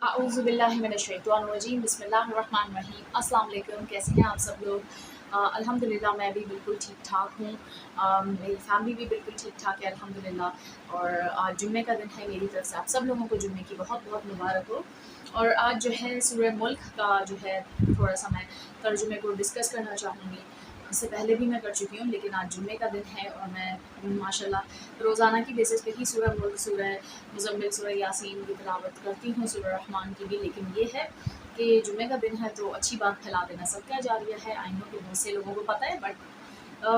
अऊज़ु बिल्लाहि मिनश्शैतानिर्रजीम बिस्मिल्लाहिर्रहमानिर्रहीम। अस्सलाम वालेकुम, कैसे हैं आप सब लोग? अल्हम्दुलिल्लाह मैं भी बिल्कुल ठीक ठाक हूँ। मेरी फैमिली भी बिल्कुल ठीक ठाक है अल्हम्दुलिल्लाह। और आज जुम्मे का दिन है, मेरी तरफ से आप सब लोगों को जुम्मे की बहुत बहुत मुबारक हो। और आज जो है सूरह मुल्क का जो है थोड़ा सा मैं तर्जुमे को डिस्कस करना चाहूँगी। इससे पहले भी मैं कर चुकी हूँ, लेकिन आज जुम्मे का दिन है और मैं माशाल्लाह रोज़ाना की बेसिस पे ही सूरह मुल्क, सूरह मुज़म्मिल, सूरह यासीन की तिलावत करती हूँ, सूरह रहमान की भी। लेकिन ये है कि जुम्मे का दिन है तो अच्छी बात फैला देना सबका जारिया है। आई नो कि बहुत से लोगों को पता है, बट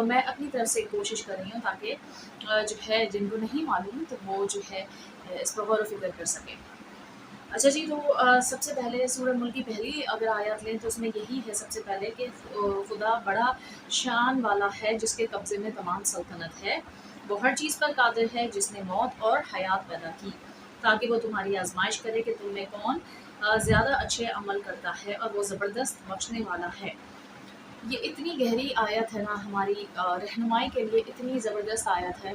मैं अपनी तरफ से कोशिश कर रही हूँ ताकि जो है जिनको नहीं मालूम तो वो जो है इस पर गौर व फिक्र कर सकें। अच्छा जी, तो सबसे पहले सूरह मुल्क की पहली अगर आयत लें तो उसमें यही है सबसे पहले कि खुदा बड़ा शान वाला है जिसके कब्ज़े में तमाम सल्तनत है। वो हर चीज़ पर कादिर है, जिसने मौत और हयात पैदा की ताकि वो तुम्हारी आजमाइश करे कि तुम में कौन ज़्यादा अच्छे अमल करता है, और वो ज़बरदस्त बख्शने वाला है। ये इतनी गहरी आयत है ना, हमारी रहनुमाई के लिए इतनी ज़बरदस्त आयत है।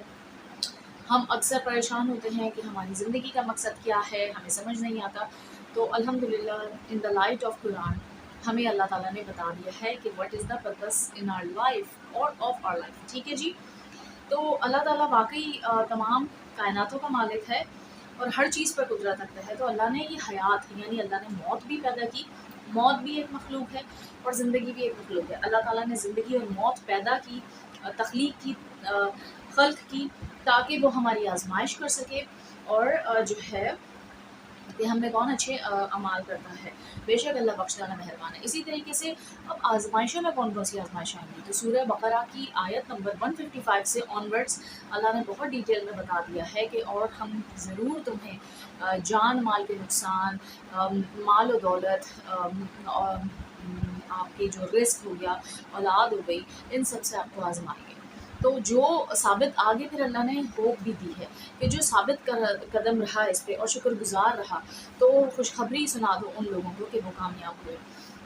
हम अक्सर परेशान होते हैं कि हमारी ज़िंदगी का मकसद क्या है, हमें समझ नहीं आता। तो अल्हम्दुलिल्लाह in the light of Quran हमें अल्लाह ताला ने बता दिया है कि what is the purpose in our life और ऑफ आवर लाइफ। ठीक है जी। तो अल्लाह ताला वाकई तमाम कायनातों का मालिक है और हर चीज़ पर कुदरत रखता है। तो अल्लाह ने ये हयात यानी अल्लाह ने मौत भी पैदा की। मौत भी एक मखलूक है और ज़िंदगी भी एक मखलूक है। अल्लाह ताला ने ज़िंदगी और मौत पैदा की, तख्लीक की, खल्क की, ताकि वो हमारी आजमाइश कर सके और जो है कि हमें कौन अच्छे अमाल करता है। बेशक अल्लाह बख्शने मेहरबान है। इसी तरीके से अब आजमाइशों में कौन कौन सी आजमाइश आएंगी, तो सूरह बकरा की आयत नंबर 155 से ऑनवर्ड्स अल्लाह ने बहुत डिटेल में बता दिया है कि और हम ज़रूर तुम्हें जान माल के नुकसान, माल और दौलत, आपके जो रिस्क हो गया, औलाद हो गई, इन सब से आपको आजमाएंगे। तो जो साबित आगे फिर अल्लाह ने होप भी दी है कि जो साबित कदम रहा इस पे और शुक्रगुजार रहा, तो खुशखबरी सुना दो उन लोगों को कि वो कामयाब हुए।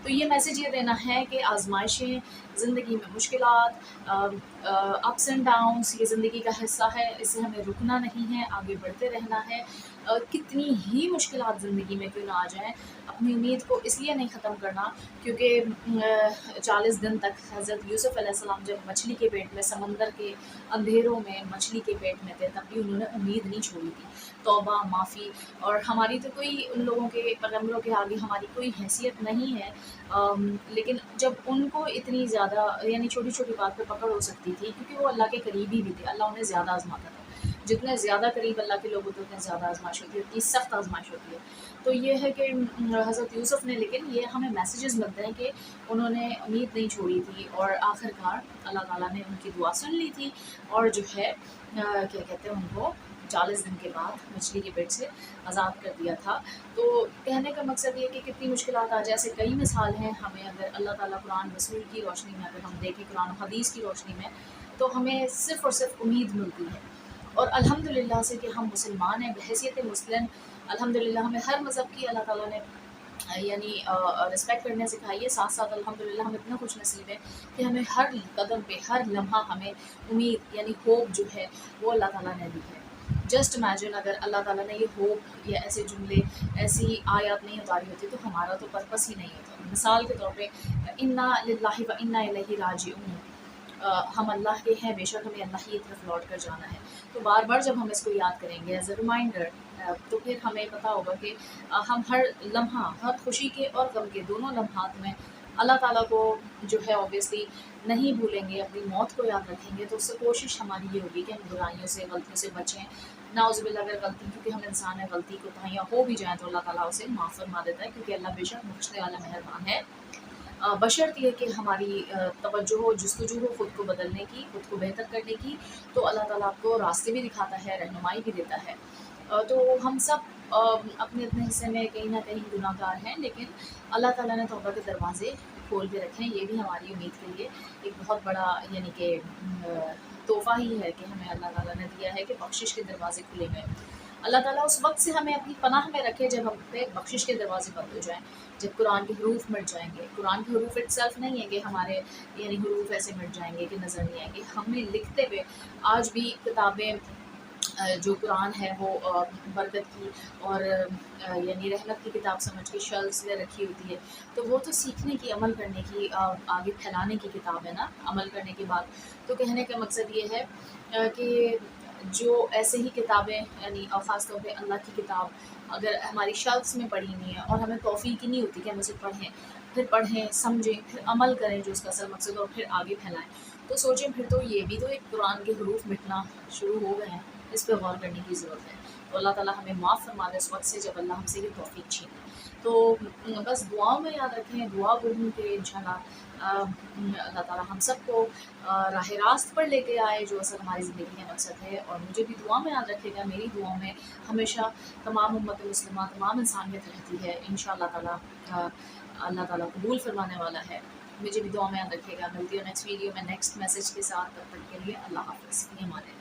तो ये मैसेज ये देना है कि आजमाइशें, ज़िंदगी में मुश्किलात, अप्स एंड डाउन्स, ये ज़िंदगी का हिस्सा है। इससे हमें रुकना नहीं है, आगे बढ़ते रहना है। कितनी ही मुश्किलात ज़िंदगी में क्यों ना आ जाएं, अपनी उम्मीद को इसलिए नहीं ख़त्म करना क्योंकि 40 दिन तक हज़रत यूसुफ़ अलैहिस्सलाम जब मछली के पेट में, समंदर के अंधेरों में मछली के पेट में थे, तब भी उन्होंने उम्मीद नहीं छोड़ी थी। तौबा, माफ़ी। और हमारी तो कोई उन लोगों के, पैगम्बरों के आगे हमारी कोई हैसियत नहीं है, लेकिन जब उनको इतनी ज़्यादा यानी छोटी छोटी बात पर पकड़ हो सकती थी, क्योंकि वो अल्लाह के करीबी भी थे, अल्लाह उन्हें ज़्यादा आजमाता था। जितने ज़्यादा करीब अल्लाह के लोग होते हैं उतने ज़्यादा आजमाइश होती है, उतनी सख्त आजमाइश होती है। तो ये है कि हज़रत यूसुफ़ ने, लेकिन ये हमें मैसेजेस मिलते हैं कि उन्होंने उम्मीद नहीं छोड़ी थी और आखिरकार अल्लाह ताला ने उनकी दुआ सुन ली थी और जो है क्या कहते हैं उनको 40 दिन के बाद मछली के पेट से आज़ाद कर दिया था। तो कहने का मकसद ये कि कितनी मुश्किलात आ जाए, ऐसे कई मिसाल हैं। हमें अगर अल्लाह ताला कुरान रसूल की रोशनी में अगर हम देखें, कुरान हदीस की रोशनी में, तो हमें सिर्फ़ और सिर्फ उम्मीद मिलती है। और अल्हम्दुलिल्लाह से कि हम मुसलमान हैं, बहैसियत मुस्लिम अल्हम्दुलिल्लाह हमें हर मज़हब की अल्लाह ताला ने यानी रिस्पेक्ट करने सिखाई है। साथ साथ अल्हम्दुलिल्लाह हम इतना खुश नसीब है कि हमें हर कदम पे, हर लम्हा हमें उम्मीद यानी होप जो है वो अल्लाह ताला ने दी है। जस्ट इमेजिन अगर अल्लाह ताला ने ये होप या ऐसे जुमले, ऐसी आयत नहीं उतारी होती तो हमारा तो पर्पस ही नहीं होता। मिसाल के तौर पे इन्ना लिल्लाहि व इन्ना इलैहि राजिऊन, हम अल्लाह के हैं, बेशक हमें अल्लाह ही की तरफ लौट कर जाना है। तो बार बार जब हम इसको याद करेंगे एज अ रिमाइंडर, तो फिर हमें पता होगा कि हम हर लम्हा, हर खुशी के और गम के दोनों लम्हात में अल्लाह ताला को जो है ऑब्वियसली नहीं भूलेंगे, अपनी मौत को याद रखेंगे। तो उससे कोशिश हमारी ये होगी कि हम बुराइयों से, गलतियों से बचें। नाउज़ुबिल्लाह, अगर गलती, क्योंकि हम इंसान है, गलती कोताहियाँ हो भी जाएँ तो अल्लाह ताला उसे माफ़ फरमा देता है, क्योंकि अल्लाह बेशक बख्शने वाला मेहरबान है। बशर्ते ये कि हमारी तवज्जो हो, जुस्तजू हो खुद को बदलने की, खुद को बेहतर करने की। तो अल्लाह ताला आपको रास्ते भी दिखाता है, रहनुमाई भी देता है। तो हम सब अपने अपने हिस्से में कहीं ना कहीं गुनाहगार हैं, लेकिन अल्लाह ताला ने तौबा के दरवाज़े खोल के रखे हैं। ये भी हमारी उम्मीद के लिए एक बहुत बड़ा यानी कि तोहफ़ा ही है कि हमें अल्लाह ताला ने दिया है कि बख्शिश के दरवाज़े खुले हुए हैं। अल्लाह ताला उस वक्त से हमें अपनी पनाह में रखे जब हम पे बख्शिश के दरवाजे बंद हो जाएँ, जब कुरान के हरूफ मिट जाएंगे। कुरान के हरूफ इट्सेल्फ नहीं है कि हमारे यानी हरूफ ऐसे मिट जाएंगे कि नज़र नहीं आएंगे। हमें लिखते हुए आज भी किताबें جو قرآن ہے وہ برکت کی اور یعنی رحمت کی کتاب سمجھ کے شیلفس میں رکھی ہوتی ہے، تو وہ تو سیکھنے کی، عمل کرنے کی، آگے پھیلانے کی کتاب ہے نا، عمل کرنے کی بات۔ تو کہنے کا مقصد یہ ہے کہ جو ایسے ہی کتابیں یعنی خاص طور پہ اللہ کی کتاب اگر ہماری شیلفس میں پڑھی ہوئی ہیں اور ہمیں توفیق ہی نہیں ہوتی کہ ہم اسے پڑھیں سمجھیں، پھر عمل کریں جو اس کا اصل مقصد ہو، اور پھر آگے پھیلائیں، تو سوچیں پھر تو یہ بھی تو ایک قرآن کے حروف مٹنا شروع ہو گئے ہیں، اس پہ غور کرنے کی ضرورت ہے۔ تو اللہ تعالیٰ ہمیں معاف فرما دے اس وقت سے جب اللہ ہم سے یہ توفیق چھینے۔ تو بس دعاؤں میں یاد رکھیں، دعا گوں کہ انشاءاللہ اللہ تعالیٰ ہم سب کو راہ راست پر لے کے آئے جو اصل ہماری زندگی کا مقصد ہے، اور مجھے بھی دعا میں یاد رکھے گا، میری دعاؤں میں ہمیشہ تمام امت مسلمہ، تمام انسانیت رہتی ہے، انشاءاللہ تعالیٰ اللہ تعالیٰ قبول فرمانے والا ہے۔ مجھے بھی دعا میں یاد رکھے گا۔ ملتی ہوں نیکسٹ ویڈیو میں نیکسٹ میسج کے ساتھ، تب تک کے لیے اللہ حافظ، یہ ہمارے